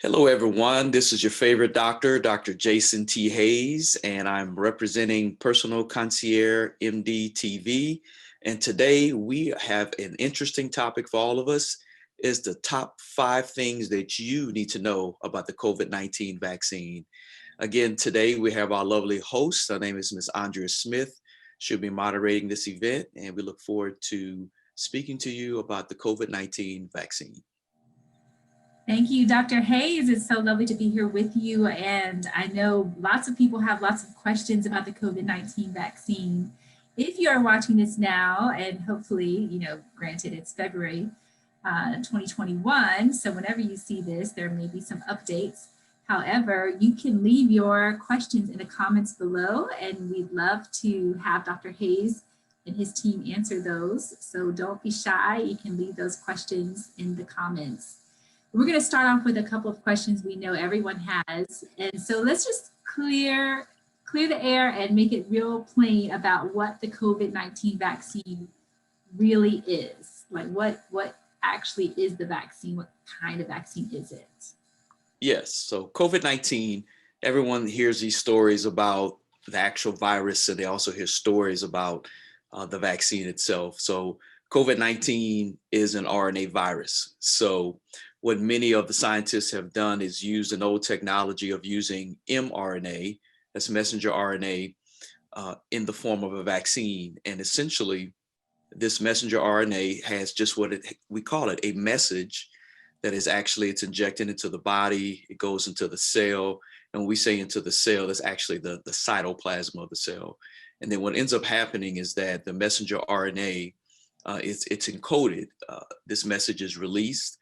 Hello, everyone. This is your favorite doctor, Dr. Jason T. Hayes, and I'm representing Personal Concierge MD TV. And today we have an interesting topic for all of us. Is the top 5 things that you need to know about the COVID-19 vaccine. Again, today we have our lovely host. Her name is Ms. Andrea Smith. She'll be moderating this event, and we look forward to speaking to you about the COVID-19 vaccine. Thank you, Dr. Hayes. It's so lovely to be here with you. And I know lots of people have lots of questions about the COVID-19 vaccine. If you are watching this now, and hopefully, granted it's February 2021, so whenever you see this, there may be some updates. However, you can leave your questions in the comments below, and we'd love to have Dr. Hayes and his team answer those. So don't be shy. You can leave those questions in the comments. We're going to start off with a couple of questions we know everyone has. And so let's just clear the air and make it real plain about what the COVID-19 vaccine really is. Like what actually is the vaccine? What kind of vaccine is it? Yes, so COVID-19, everyone hears these stories about the actual virus, and they also hear stories about the vaccine itself. So COVID-19 is an RNA virus. So what many of the scientists have done is use an old technology of using mRNA, that's messenger RNA, in the form of a vaccine. And essentially, this messenger RNA has just we call it a message that is actually, it's injected into the body, it goes into the cell. And when we say into the cell, that's actually the cytoplasm of the cell. And then what ends up happening is that the messenger RNA, it's encoded. This message is released.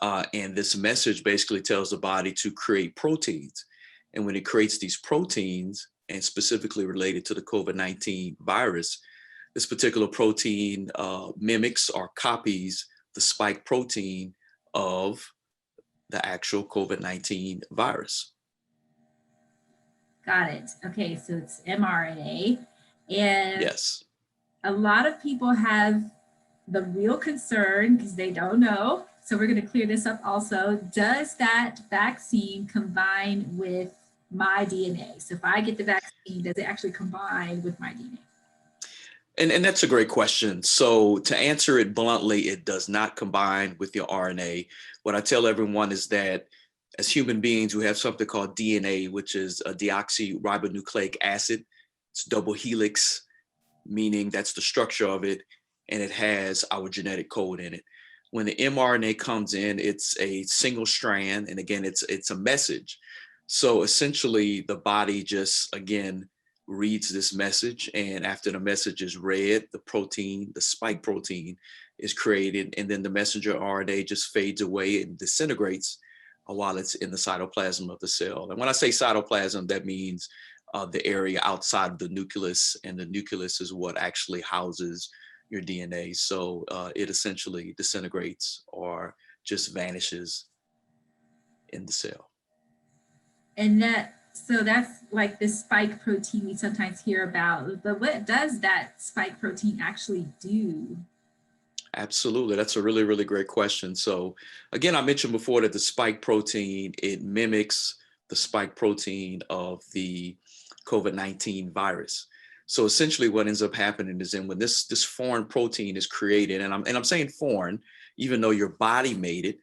And this message basically tells the body to create proteins. And when it creates these proteins, and specifically related to the COVID-19 virus, this particular protein mimics or copies the spike protein of the actual COVID-19 virus. Got it. Okay, so it's mRNA. And yes, a lot of people have the real concern because they don't know. So we're going to clear this up also. Does that vaccine combine with my DNA? So if I get the vaccine, does it actually combine with my DNA? And that's a great question. So to answer it bluntly, it does not combine with your RNA. What I tell everyone is that as human beings, we have something called DNA, which is a deoxyribonucleic acid. It's double helix, meaning that's the structure of it, and it has our genetic code in it. When the mRNA comes in, it's a single strand, and again, it's a message. So essentially, the body just, again, reads this message, and after the message is read, the protein, the spike protein, is created, and then the messenger RNA just fades away and disintegrates while it's in the cytoplasm of the cell. And when I say cytoplasm, that means the area outside of the nucleus, and the nucleus is what actually houses your DNA. So it essentially disintegrates or just vanishes in the cell. And so that's like the spike protein we sometimes hear about, but what does that spike protein actually do? Absolutely. That's a really, really great question. So again, I mentioned before that the spike protein, it mimics the spike protein of the COVID-19 virus. So essentially what ends up happening is when this foreign protein is created, and I'm saying foreign, even though your body made it,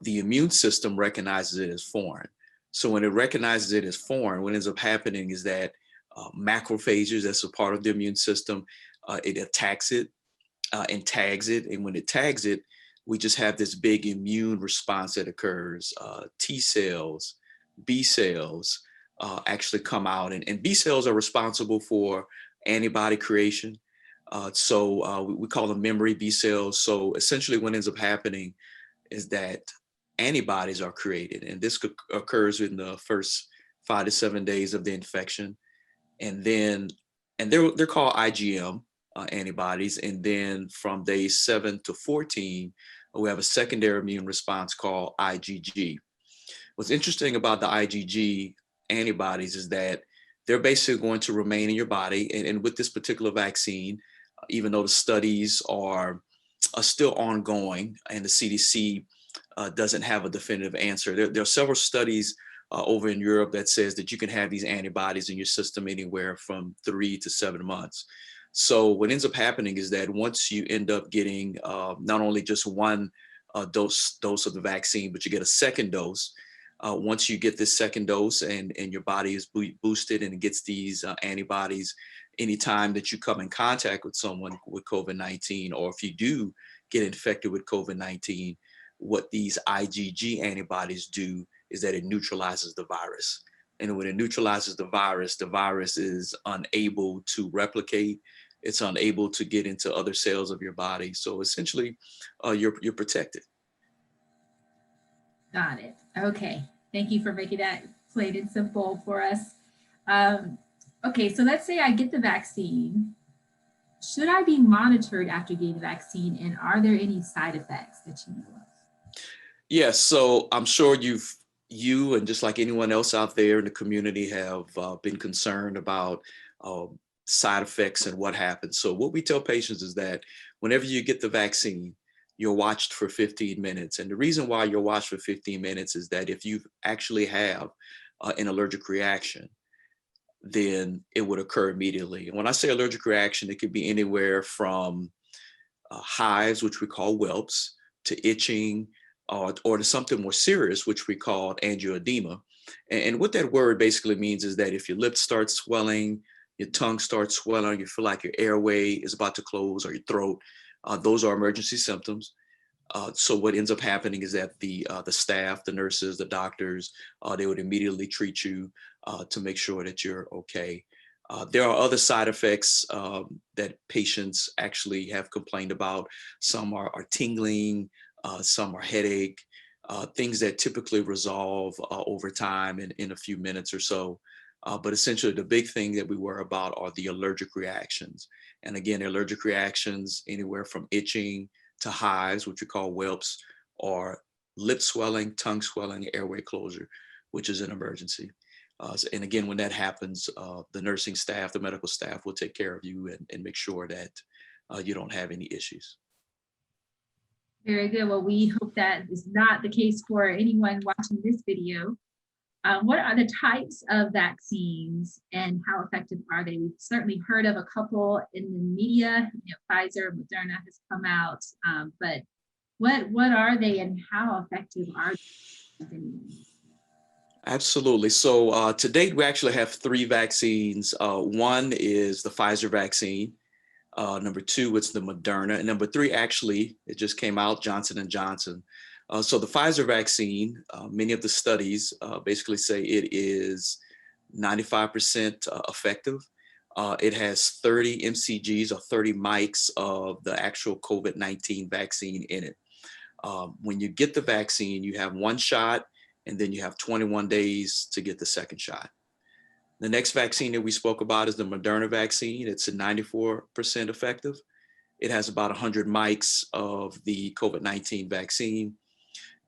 the immune system recognizes it as foreign. So when it recognizes it as foreign, what ends up happening is that macrophages, that's a part of the immune system, it attacks it and tags it. And when it tags it, we just have this big immune response that occurs. T cells, B cells actually come out, and B cells are responsible for antibody creation. So we call them memory B cells. So essentially what ends up happening is that antibodies are created, and this occurs in the first 5 to 7 days of the infection, and they're called IgM antibodies, and then from days 7 to 14, we have a secondary immune response called IgG. What's interesting about the IgG antibodies is that they're basically going to remain in your body, and with this particular vaccine, even though the studies are still ongoing, and the CDC doesn't have a definitive answer. There are several studies over in Europe that says that you can have these antibodies in your system anywhere from 3 to 7 months. So what ends up happening is that once you end up getting not only just one dose of the vaccine, but you get a second dose. Once you get this second dose and your body is boosted and it gets these antibodies, anytime that you come in contact with someone with COVID-19, or if you do get infected with COVID-19, what these IgG antibodies do is that it neutralizes the virus. And when it neutralizes the virus is unable to replicate. It's unable to get into other cells of your body. So essentially, you're protected. Got it. Okay. Thank you for making that plain and simple for us. Okay, so let's say I get the vaccine. Should I be monitored after getting the vaccine, and are there any side effects that you know of? Yes, so I'm sure you and just like anyone else out there in the community have been concerned about side effects and what happens. So what we tell patients is that whenever you get the vaccine, you're watched for 15 minutes. And the reason why you're watched for 15 minutes is that if you actually have an allergic reaction, then it would occur immediately. And when I say allergic reaction, it could be anywhere from hives, which we call whelps, to itching, or to something more serious, which we call angioedema. And what that word basically means is that if your lips start swelling, your tongue starts swelling, you feel like your airway is about to close, or your throat, those are emergency symptoms. So what ends up happening is that the staff, the nurses, the doctors, they would immediately treat you to make sure that you're okay. There are other side effects that patients actually have complained about. Some are tingling, some are headache, things that typically resolve over time in a few minutes or so. But essentially, the big thing that we worry about are the allergic reactions. And again, allergic reactions anywhere from itching to hives, which we call whelps, or lip swelling, tongue swelling, airway closure, which is an emergency. And again, when that happens, the nursing staff, the medical staff will take care of you and make sure that you don't have any issues. Very good. Well, we hope that is not the case for anyone watching this video. What are the types of vaccines and how effective are they? We've certainly heard of a couple in the media. Pfizer, Moderna has come out, but what are they and how effective are they? Absolutely. So to date, we actually have 3 vaccines. One is the Pfizer vaccine. Number 2, it's the Moderna. And number 3, actually, it just came out, Johnson & Johnson. So the Pfizer vaccine, many of the studies basically say it is 95% effective. It has 30 mcgs or 30 mics of the actual COVID-19 vaccine in it. When you get the vaccine, you have 1 shot, and then you have 21 days to get the second shot. The next vaccine that we spoke about is the Moderna vaccine. It's a 94% effective. It has about 100 mics of the COVID-19 vaccine.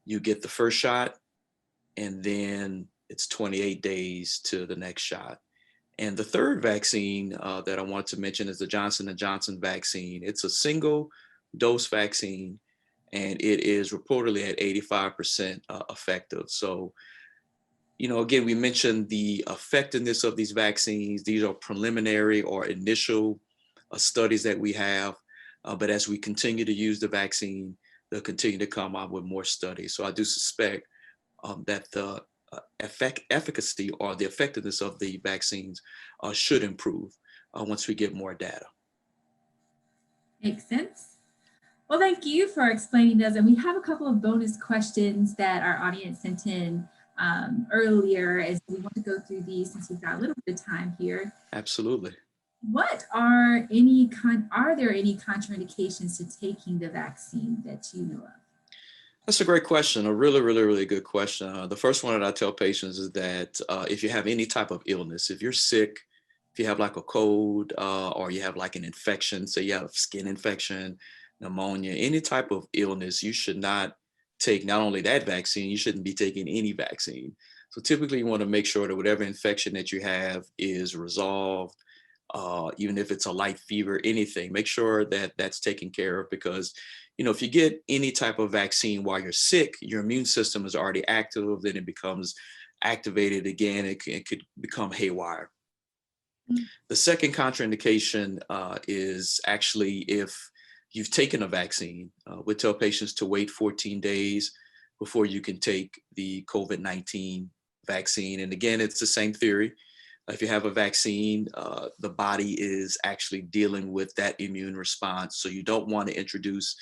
You get the first shot, and then it's 28 days to the next shot. And the third vaccine that I wanted to mention is the Johnson & Johnson vaccine. It's a single dose vaccine, and it is reportedly at 85% effective. So, again, we mentioned the effectiveness of these vaccines. These are preliminary or initial studies that we have. But as we continue to use the vaccine, they'll continue to come out with more studies. So I do suspect that the efficacy or the effectiveness of the vaccines should improve once we get more data. Makes sense. Well, thank you for explaining those. And we have a couple of bonus questions that our audience sent in earlier as we want to go through these since we've got a little bit of time here. Absolutely. Are there any contraindications to taking the vaccine that you know of? That's a great question. A really, really, really good question. The first one that I tell patients is that if you have any type of illness, if you're sick, if you have like a cold or you have like an infection, say you have a skin infection, pneumonia, any type of illness, you should not take not only that vaccine, you shouldn't be taking any vaccine. So typically you want to make sure that whatever infection that you have is resolved even if it's a light fever, anything, make sure that that's taken care of because, if you get any type of vaccine while you're sick, your immune system is already active, then it becomes activated again. It could become haywire. The second contraindication is actually if you've taken a vaccine. We tell patients to wait 14 days before you can take the COVID-19 vaccine. And again, it's the same theory. If you have a vaccine, the body is actually dealing with that immune response. So you don't want to introduce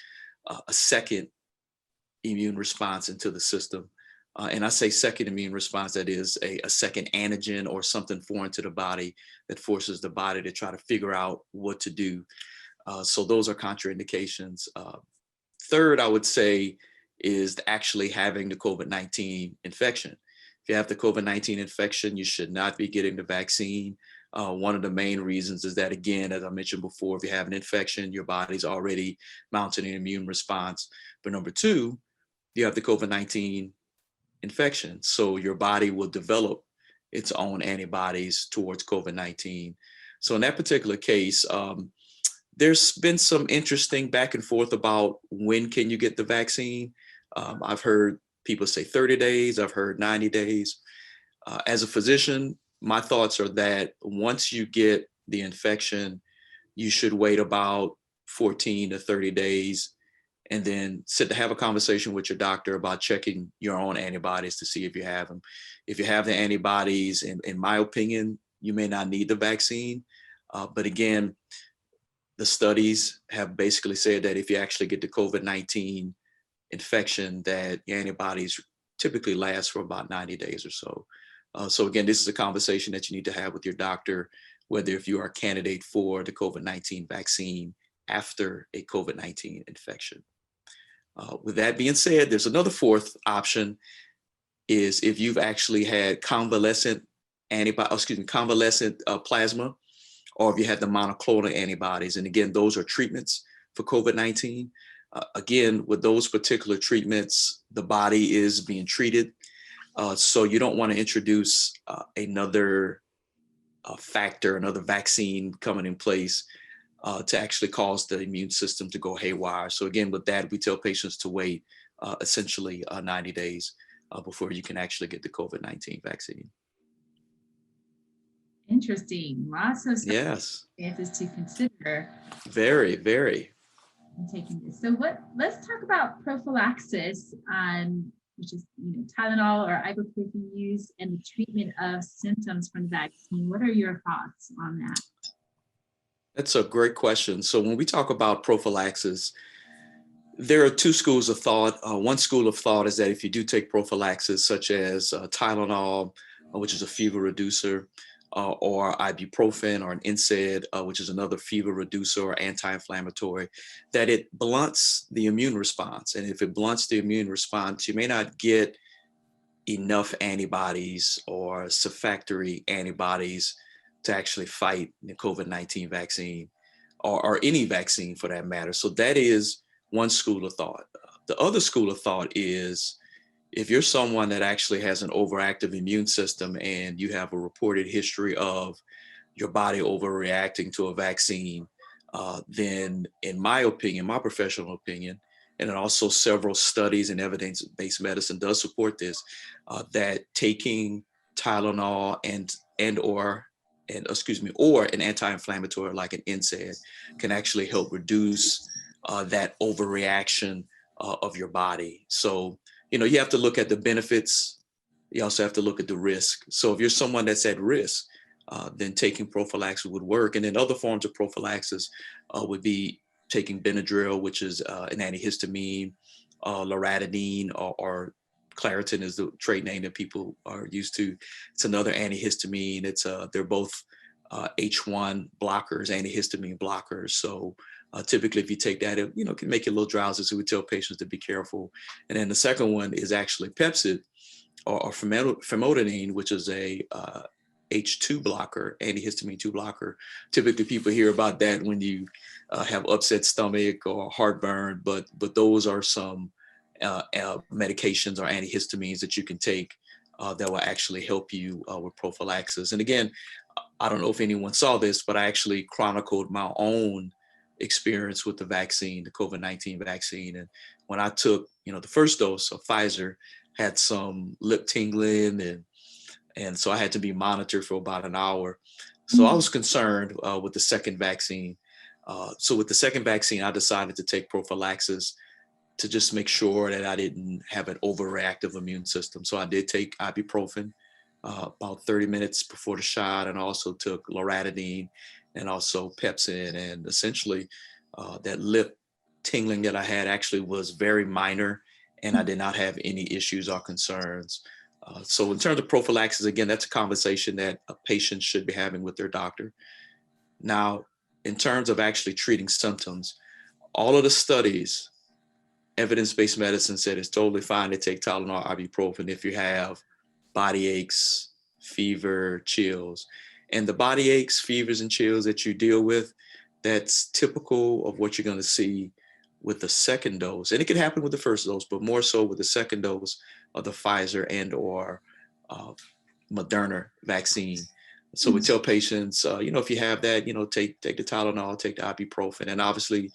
a second immune response into the system. And I say second immune response, that is a second antigen or something foreign to the body that forces the body to try to figure out what to do. So those are contraindications. Third, I would say, is actually having the COVID-19 infection. If you have the COVID-19 infection, you should not be getting the vaccine. One of the main reasons is that, again, as I mentioned before, if you have an infection, your body's already mounting an immune response. But number two, you have the COVID-19 infection. So your body will develop its own antibodies towards COVID-19. So in that particular case, there's been some interesting back and forth about when can you get the vaccine. I've heard people say 30 days, I've heard 90 days. As a physician, my thoughts are that once you get the infection, you should wait about 14 to 30 days and then have a conversation with your doctor about checking your own antibodies to see if you have them. If you have the antibodies, in my opinion, you may not need the vaccine. But again, the studies have basically said that if you actually get the COVID-19 infection, that your antibodies typically last for about 90 days or so. So again, this is a conversation that you need to have with your doctor, whether if you are a candidate for the COVID-19 vaccine after a COVID-19 infection. With that being said, there's another fourth option, is if you've actually had convalescent plasma, or if you had the monoclonal antibodies. And again, those are treatments for COVID-19. Again, with those particular treatments, the body is being treated. So you don't want to introduce another factor, another vaccine coming in place to actually cause the immune system to go haywire. So again, with that, we tell patients to wait essentially 90 days before you can actually get the COVID-19 vaccine. Interesting. Lots of Yes. circumstances to consider. Very, very. In taking this. So let's talk about prophylaxis, which is Tylenol or ibuprofen use, and the treatment of symptoms from the vaccine. What are your thoughts on that? That's a great question. So when we talk about prophylaxis, there are two schools of thought. One school of thought is that if you do take prophylaxis, such as Tylenol, which is a fever reducer, or ibuprofen or an NSAID, which is another fever reducer or anti-inflammatory, that it blunts the immune response. And if it blunts the immune response, you may not get enough antibodies or surfactory antibodies to actually fight the COVID-19 vaccine or any vaccine for that matter. So that is one school of thought. The other school of thought is, if you're someone that actually has an overactive immune system and you have a reported history of your body overreacting to a vaccine, then in my opinion, my professional opinion, and also several studies and evidence-based medicine does support this, that taking Tylenol or an anti-inflammatory like an NSAID can actually help reduce that overreaction of your body. So you have to look at the benefits. You also have to look at the risk. So if you're someone that's at risk, then taking prophylaxis would work. And then other forms of prophylaxis would be taking Benadryl, which is an antihistamine, loratadine, or Claritin is the trade name that people are used to. It's another antihistamine. They're both H1 blockers, antihistamine blockers. So typically, if you take that, it can make you a little drowsy. So we tell patients to be careful. And then the second one is actually Pepcid or famotidine, which is a H2 blocker, antihistamine 2 blocker. Typically, people hear about that when you have upset stomach or heartburn, but those are some medications or antihistamines that you can take that will actually help you with prophylaxis. And again, I don't know if anyone saw this, but I actually chronicled my own experience with the vaccine, the COVID-19 vaccine. And when I took, the first dose of Pfizer, had some lip tingling, and so I had to be monitored for about an hour. So I Mm. was concerned with the second vaccine. So with the second vaccine, I decided to take prophylaxis to just make sure that I didn't have an overreactive immune system. So I did take ibuprofen about 30 minutes before the shot, and also took loratadine and also Pepsin. And essentially, that lip tingling that I had actually was very minor, and I did not have any issues or concerns. So in terms of prophylaxis, again, that's a conversation that a patient should be having with their doctor. Now, in terms of actually treating symptoms, all of the studies, evidence-based medicine said it's totally fine to take Tylenol, ibuprofen if you have body aches, fever, chills. And the body aches, fevers, and chills that you deal with, that's typical of what you're going to see with the second dose. And it can happen with the first dose, but more so with the second dose of the Pfizer and or uh, Moderna vaccine. So we tell patients, if you have that, take the Tylenol, take the ibuprofen. And obviously,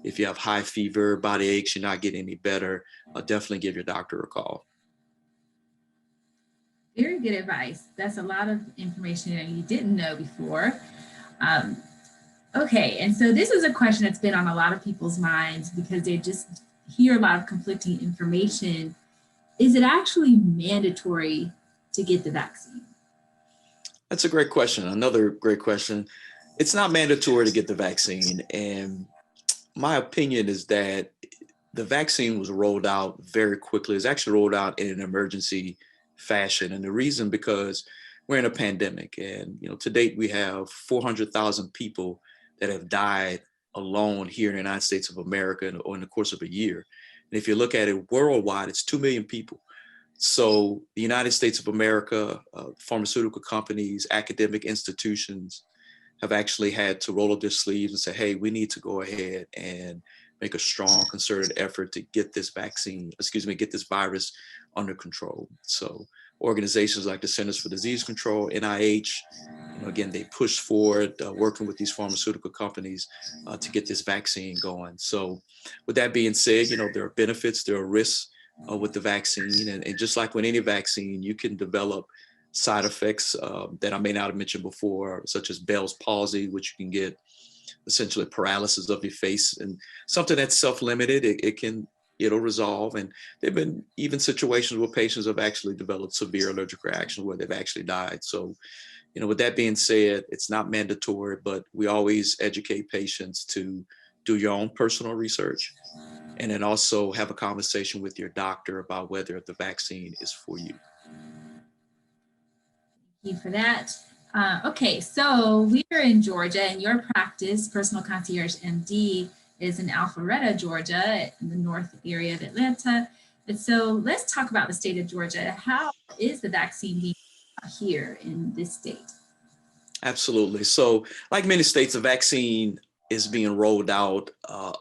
if you have high fever, body aches, you're not getting any better, definitely give your doctor a call. Very good advice. That's a lot of information that you didn't know before. Um, okay, and so this is a question that's been on a lot of people's minds because they just hear a lot of conflicting information. Is it actually mandatory to get the vaccine? That's a great question. Another great question. It's not mandatory to get the vaccine. And my opinion is that the vaccine was rolled out very quickly. It's actually rolled out in an emergency fashion. And the reason, because we're in a pandemic, and to date we have 400,000 people that have died alone here in the United States of America in the course of a year. And if you look at it worldwide, it's 2 million people. So the United States of America, pharmaceutical companies, academic institutions have actually had to roll up their sleeves and say, hey, we need to go ahead and make a strong concerted effort to get this get this virus under control. So organizations like the Centers for Disease Control, NIH, again, they pushed forward, working with these pharmaceutical companies to get this vaccine going. So with that being said, there are benefits, there are risks with the vaccine. And just like with any vaccine, you can develop side effects that I may not have mentioned before, such as Bell's palsy, which you can get essentially paralysis of your face, and something that's self-limited, it'll resolve. And there've been even situations where patients have actually developed severe allergic reactions where they've actually died. So, with that being said, it's not mandatory, but we always educate patients to do your own personal research, and then also have a conversation with your doctor about whether the vaccine is for you. Thank you for that. Okay, so we are in Georgia, and your practice, Personal Concierge MD, is in Alpharetta, Georgia, in the north area of Atlanta. And so let's talk about the state of Georgia. How is the vaccine being here in this state? Absolutely. So, like many states, the vaccine is being rolled out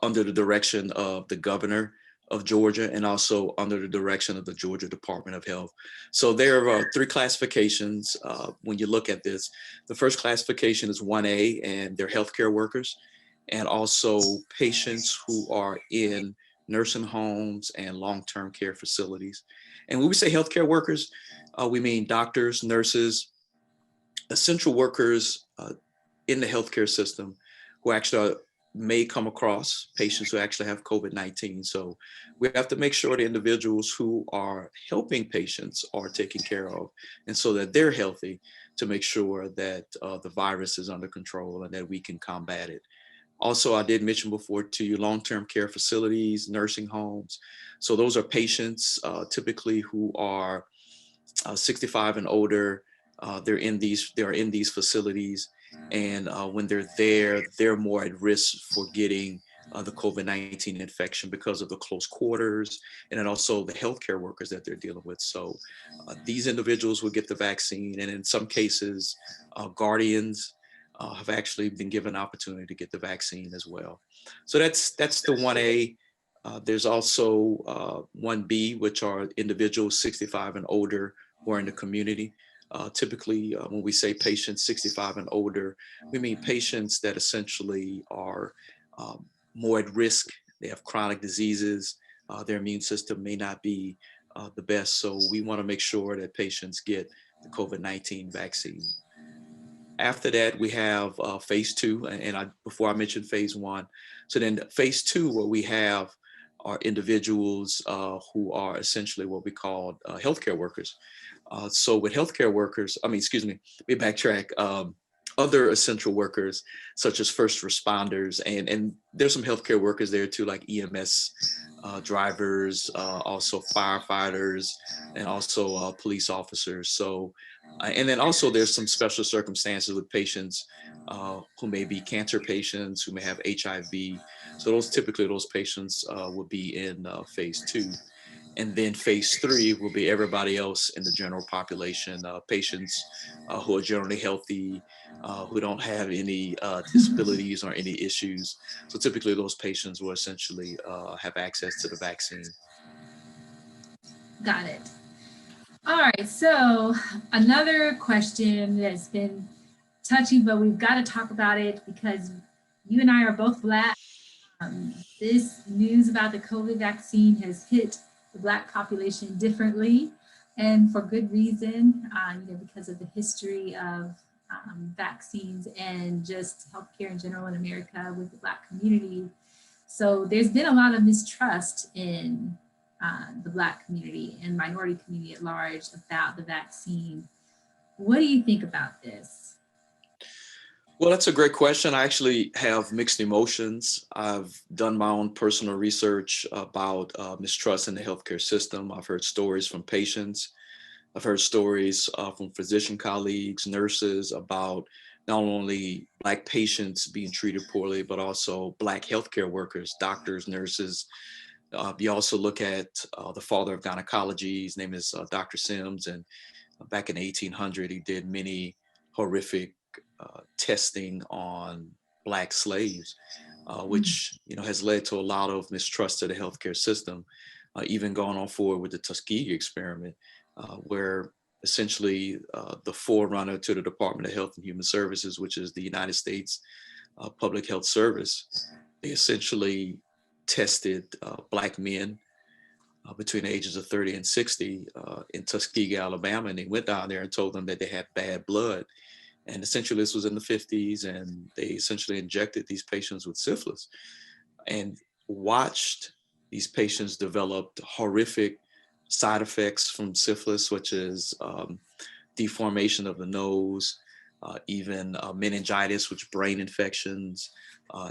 under the direction of the governor of Georgia, and also under the direction of the Georgia Department of Health. So there are three classifications when you look at this. The first classification is 1A, and they're healthcare workers, and also patients who are in nursing homes and long-term care facilities. And when we say healthcare workers, we mean doctors, nurses, essential workers in the healthcare system who actually may come across patients who actually have COVID-19. So we have to make sure the individuals who are helping patients are taken care of, and so that they're healthy, to make sure that the virus is under control and that we can combat it. Also, I did mention before to you, long-term care facilities, nursing homes. So those are patients typically who are 65 and older. They are in these facilities, and when they're there, they're more at risk for getting the COVID-19 infection because of the close quarters, and then also the healthcare workers that they're dealing with. So these individuals will get the vaccine, and in some cases, guardians have actually been given an opportunity to get the vaccine as well. So that's the 1A. There's also 1B, which are individuals 65 and older who are in the community. Typically, when we say patients 65 and older, we mean patients that essentially are more at risk. They have chronic diseases. Their immune system may not be the best. So we want to make sure that patients get the COVID-19 vaccine. After that, we have phase two, and before I mentioned phase one. So then phase two, what we have are individuals who are essentially what we call healthcare workers. So with healthcare workers, excuse me, let me backtrack. Other essential workers, such as first responders, and there's some healthcare workers there too, like EMS drivers, also firefighters, and also police officers. So, and then also there's some special circumstances with patients who may be cancer patients, who may have HIV. So those patients would be in phase two. And then phase three will be everybody else in the general population, patients who are generally healthy, who don't have any disabilities or any issues. So typically those patients will essentially have access to the vaccine. Got it. All right, so another question that's been touchy, but we've got to talk about it because you and I are both Black. This news about the COVID vaccine has hit the Black population differently, and for good reason, because of the history of vaccines and just healthcare in general in America with the Black community. So there's been a lot of mistrust in the Black community and minority community at large about the vaccine. What do you think about this? Well, that's a great question. I actually have mixed emotions. I've done my own personal research about mistrust in the healthcare system. I've heard stories from patients. I've heard stories from physician colleagues, nurses about not only Black patients being treated poorly, but also Black healthcare workers, doctors, nurses. You also look at the father of gynecology. His name is Dr. Sims. And back in 1800, he did many horrific testing on Black slaves, which has led to a lot of mistrust of the healthcare system, even going on forward with the Tuskegee experiment, where essentially the forerunner to the Department of Health and Human Services, which is the United States Public Health Service, they essentially tested Black men between the ages of 30 and 60 in Tuskegee, Alabama, and they went down there and told them that they had bad blood. And essentially this was in the 50s, and they essentially injected these patients with syphilis and watched these patients develop horrific side effects from syphilis, which is deformation of the nose, even meningitis, which brain infections,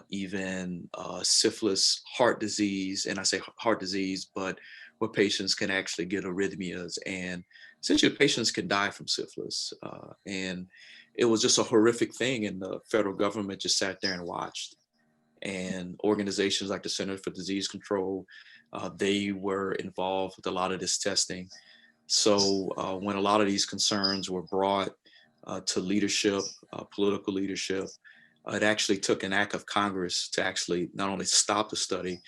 even syphilis, heart disease. And I say heart disease, but where patients can actually get arrhythmias, and essentially patients can die from syphilis. And it was just a horrific thing, and the federal government just sat there and watched. And organizations like the Center for Disease Control, they were involved with a lot of this testing. So when a lot of these concerns were brought to leadership, political leadership, it actually took an act of Congress to actually not only stop the study,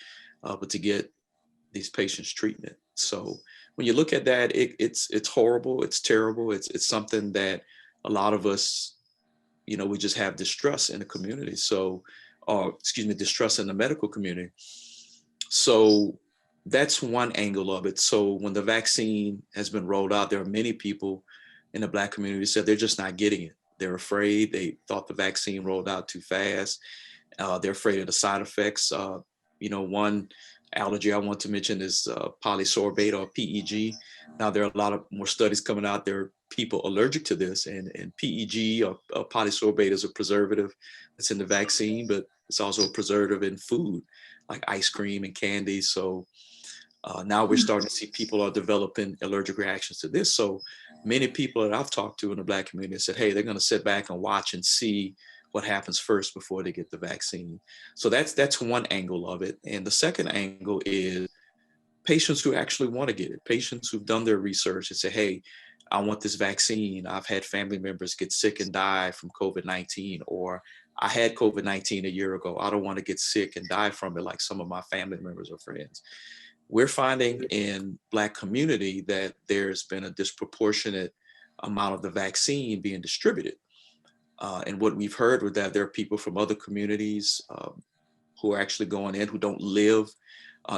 but to get these patients treatment. So when you look at that, it's horrible, it's terrible, it's something that a lot of us, we just have distrust in the community. So, distrust in the medical community. So that's one angle of it. So when the vaccine has been rolled out, there are many people in the Black community who said they're just not getting it. They're afraid. They thought the vaccine rolled out too fast. They're afraid of the side effects. One allergy I want to mention is polysorbate, or PEG. Now there are a lot of more studies coming out. There are people allergic to this, and PEG, or polysorbate, is a preservative that's in the vaccine, but it's also a preservative in food like ice cream and candy. So now we're starting to see people are developing allergic reactions to this. So many people that I've talked to in the Black community said, hey, they're going to sit back and watch and see what happens first before they get the vaccine. So that's one angle of it. And the second angle is patients who actually want to get it, patients who've done their research and say, hey, I want this vaccine. I've had family members get sick and die from COVID-19, or I had COVID-19 a year ago. I don't want to get sick and die from it like some of my family members or friends. We're finding in Black community that there's been a disproportionate amount of the vaccine being distributed. And what we've heard was that there are people from other communities who are actually going in, who don't live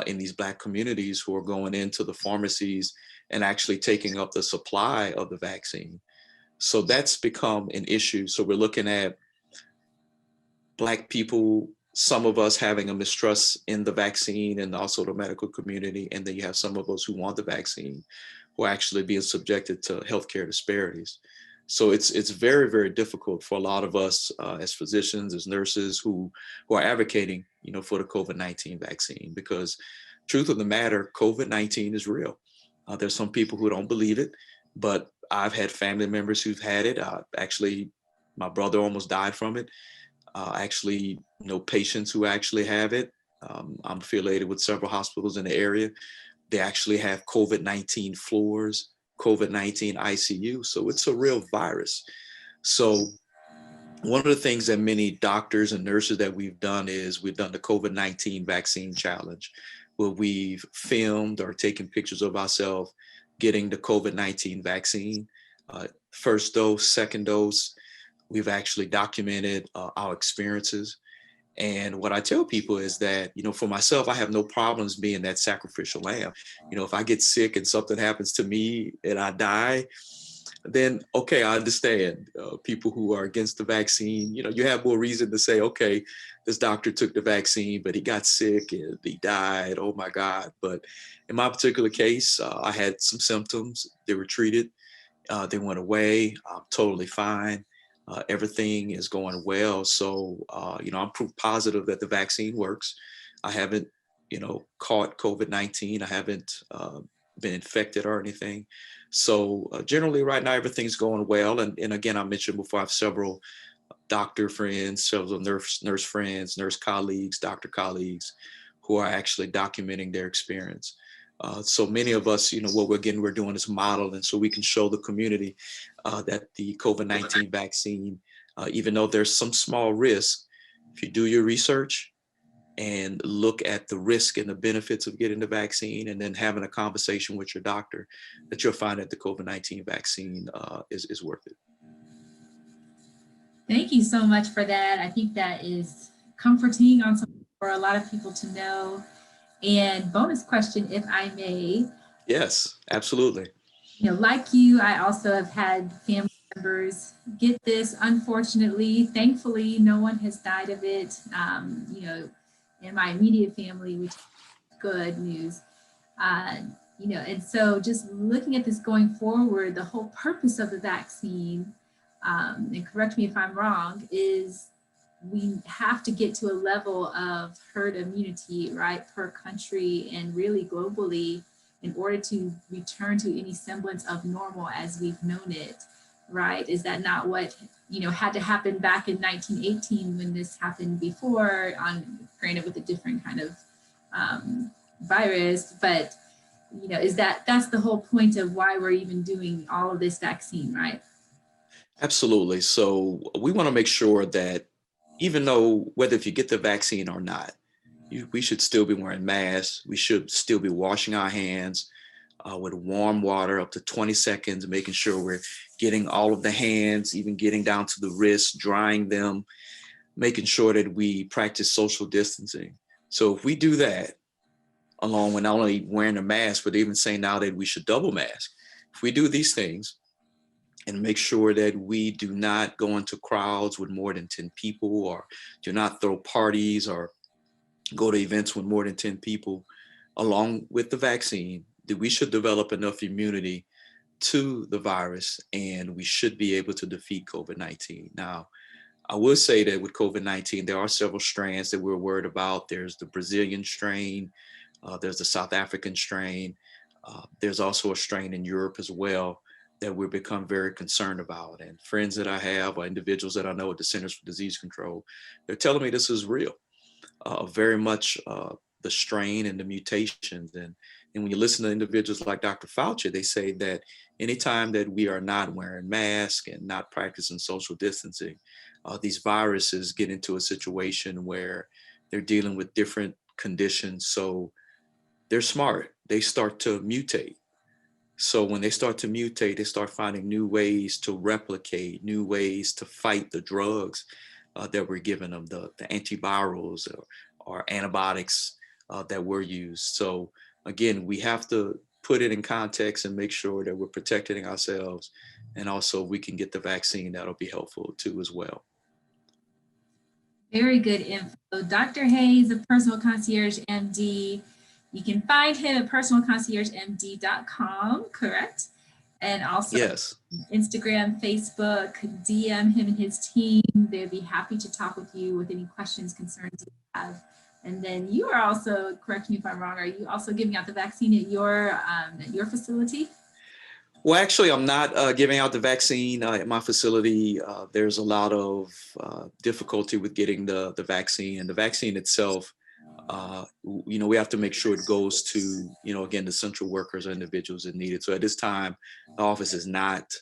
in these Black communities, who are going into the pharmacies and actually taking up the supply of the vaccine. So that's become an issue. So we're looking at Black people, some of us having a mistrust in the vaccine and also the medical community. And then you have some of us who want the vaccine who are actually being subjected to healthcare disparities. So it's very, very difficult for a lot of us as physicians, as nurses who are advocating, for the COVID-19 vaccine, because truth of the matter, COVID-19 is real. There's some people who don't believe it, but I've had family members who've had it. Actually, my brother almost died from it. I actually know patients who actually have it. I'm affiliated with several hospitals in the area. They actually have COVID-19 floors, COVID-19 ICU. So it's a real virus. So one of the things that many doctors and nurses that we've done is we've done the COVID-19 vaccine challenge, where we've filmed or taken pictures of ourselves getting the COVID-19 vaccine, first dose, second dose. We've actually documented our experiences. And what I tell people is that, for myself, I have no problems being that sacrificial lamb. If I get sick and something happens to me and I die, then okay, I understand. People who are against the vaccine, you have more reason to say, okay, this doctor took the vaccine, but he got sick and he died. Oh my God. But in my particular case, I had some symptoms. They were treated. They went away. I'm totally fine. Everything is going well. So, I'm proof positive that the vaccine works. I haven't, caught COVID-19. I haven't been infected or anything. So generally right now, everything's going well. And again, I mentioned before, I have several doctor friends, several nurse friends, nurse colleagues, doctor colleagues who are actually documenting their experience. So many of us, what we're doing is modeling so we can show the community that the COVID-19 vaccine, even though there's some small risk, if you do your research and look at the risk and the benefits of getting the vaccine and then having a conversation with your doctor, that you'll find that the COVID-19 vaccine is worth it. Thank you so much for that. I think that is comforting for a lot of people to know. And bonus question, if I may. Yes, absolutely. Like you, I also have had family members get this. Unfortunately, thankfully, no one has died of it. In my immediate family, which is good news. And so just looking at this going forward, the whole purpose of the vaccine, and correct me if I'm wrong, is we have to get to a level of herd immunity, right, per country and really globally in order to return to any semblance of normal as we've known it, right? Is that not what, had to happen back in 1918 when this happened before, granted with a different kind of virus, but, that's the whole point of why we're even doing all of this vaccine, right? Absolutely. So we want to make sure that even though whether if you get the vaccine or not, we should still be wearing masks. We should still be washing our hands with warm water up to 20 seconds, making sure we're getting all of the hands, even getting down to the wrists, drying them, making sure that we practice social distancing. So if we do that, along with not only wearing a mask, but even saying now that we should double mask, if we do these things, and make sure that we do not go into crowds with more than 10 people, or do not throw parties or go to events with more than 10 people, along with the vaccine, that we should develop enough immunity to the virus and we should be able to defeat COVID-19. Now, I will say that with COVID-19, there are several strands that we're worried about. There's the Brazilian strain, there's the South African strain, there's also a strain in Europe as well that we've become very concerned about. And friends that I have or individuals that I know at the Centers for Disease Control, they're telling me this is real, very much the strain and the mutations. And when you listen to individuals like Dr. Fauci, they say that anytime that we are not wearing masks and not practicing social distancing, these viruses get into a situation where they're dealing with different conditions. So they're smart. They start to mutate. So when they start to mutate, they start finding new ways to replicate, new ways to fight the drugs that we're giving them, the antivirals or antibiotics that were used. So again, we have to put it in context and make sure that we're protecting ourselves, and also we can get the vaccine. That'll be helpful too as well. Very good info. Dr. Hayes, a personal concierge MD. You can find him at personalconciergemd.com, correct? And also Yes. Instagram, Facebook, DM him and his team. They'd be happy to talk with you with any questions, concerns you have. And then you are also, correct me if I'm wrong, are you also giving out the vaccine at your facility? Well, actually, I'm not giving out the vaccine at my facility. There's a lot of difficulty with getting the vaccine, and the vaccine itself, we have to make sure it goes to, again, the essential workers or individuals that need it. So at this time, the office is not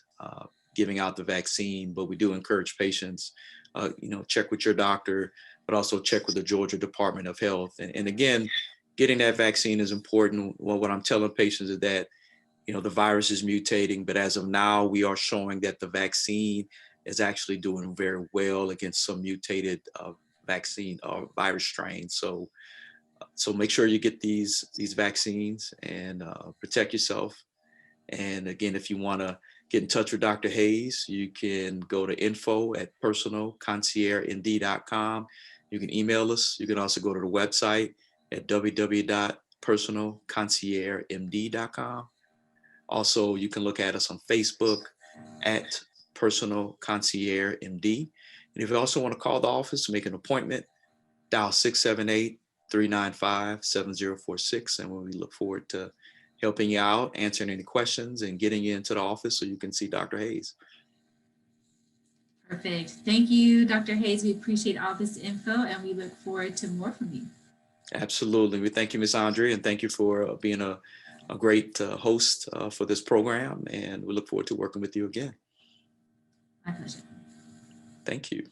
giving out the vaccine, but we do encourage patients, check with your doctor, but also check with the Georgia Department of Health. And again, getting that vaccine is important. Well, what I'm telling patients is that, the virus is mutating, but as of now, we are showing that the vaccine is actually doing very well against some mutated vaccine or virus strains. So make sure you get these vaccines and protect yourself. And again, if you want to get in touch with Dr. Hayes, you can go to info@personalconciergemd.com. You can email us. You can also go to the website at www.personalconciergemd.com. Also, you can look at us on Facebook at Personal Concierge MD. And if you also want to call the office to make an appointment, dial 678-395-7046. And we look forward to helping you out, answering any questions, and getting you into the office so you can see Dr. Hayes. Perfect. Thank you, Dr. Hayes. We appreciate all this info, and we look forward to more from you. Absolutely. We thank you, Ms. Andre, and thank you for being a great host for this program, and we look forward to working with you again. My pleasure. Thank you.